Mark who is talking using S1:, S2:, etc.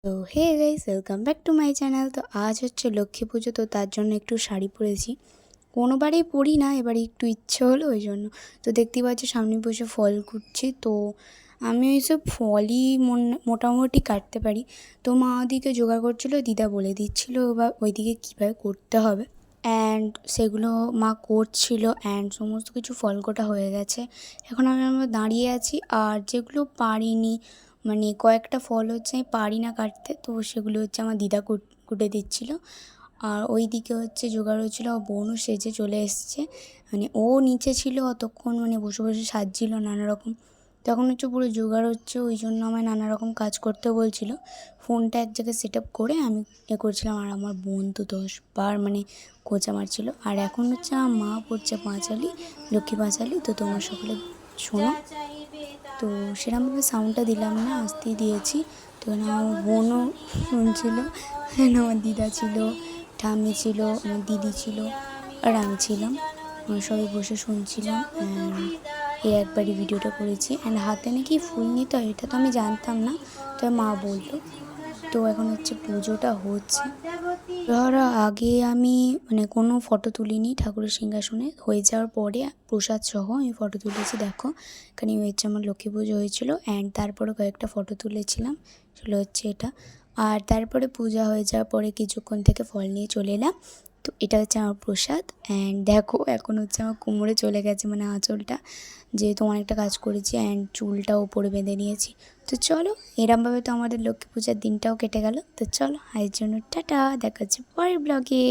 S1: তো hey guys, welcome back to my channel. তো আজ হচ্ছে লক্ষ্মী পুজো, তো তার জন্য একটু শাড়ি পরেছি। কোনোবারেই পরি না, এবারে একটু ইচ্ছে হলো ওই জন্য। তো দেখতেই পাচ্ছি সামনে বসে ফল কুটছি। তো আমি ওইসব ফলই মোটামুটি কাটতে পারি। তো মা ওদিকে জোগাড় করছিলো, দিদা বলে দিচ্ছিলো বা ওইদিকে কীভাবে করতে হবে। অ্যান্ড সেগুলো মা করছিল, অ্যান্ড সমস্ত কিছু ফল কাটা হয়ে গেছে। এখন আমরা দাঁড়িয়ে আছি, আর যেগুলো পারিনি, মানে কয়েকটা ফল হচ্ছে আমি পারি না কাটতে, তো সেগুলো হচ্ছে আমার দিদা কুটে দিচ্ছিলো। আর ওই দিকে হচ্ছে জোগাড় হচ্ছিলো, বোনও সেজে চলে এসছে। মানে ও নিচে ছিল অতক্ষণ, মানে বসে বসে সাজছিল নানা রকম। তখন হচ্ছে পুরো জোগাড় হচ্ছে, ওই জন্য আমায় নানা রকম কাজ করতে বলছিল। ফোনটা এক জায়গায় সেট আপ করে আমি করছিলাম, আর আমার বোন তো 10 বার মানে খোঁচা মারছিল। আর এখন হচ্ছে আমার মা পড়ছে পাঁচালি, লক্ষ্মী পাঁচালি। তো তোমরা সকলে শোনো। তো সেরকমভাবে সাউন্ডটা দিলাম না, আসতেই দিয়েছি। তো এখানে আমার বোনও শুনছিল, এখানে আমার দিদা ছিল, ঠাম্মি ছিল, আমার দিদি ছিল, আর আমি ছিলাম। আমরা সবাই বসে শুনছিলাম। এই একবারই ভিডিওটা করেছি। অ্যান্ড হাতে নাকি ফুল নিতে হয়, এটা তো আমি জানতাম না, তো মা বললো। তো এখন হচ্ছে পুজোটা হচ্ছে। ধরো আগে আমি মানে কোনো ফটো তুলিনি ঠাকুরের সিংহাসনে, হয়ে যাওয়ার পরে প্রসাদ সহ আমি ফটো তুলেছি। দেখো এখানে হচ্ছে আমার লক্ষ্মী পুজো হয়েছিল। অ্যান্ড তারপরে কয়েকটা ফটো তুলেছিলাম, সেগুলো হচ্ছে এটা। আর তারপরে পূজা হয়ে যাওয়ার পরে কিছুক্ষণ থেকে ফল নিয়ে চলে এলাম। তো এটা হচ্ছে আমার প্রসাদ। অ্যান্ড দেখো এখন হচ্ছে আমার কোমরে চলে গেছে, মানে আঁচলটা, যেহেতু অনেকটা কাজ করেছি। অ্যান্ড চুলটাও ওপরে বেঁধে নিয়েছি। তো চলো, এরমভাবে তো আমাদের লক্ষ্মী পূজার দিনটাও কেটে গেল। তো চলো, আজের জন্য টাটা, দেখা হচ্ছে পরের ব্লগে।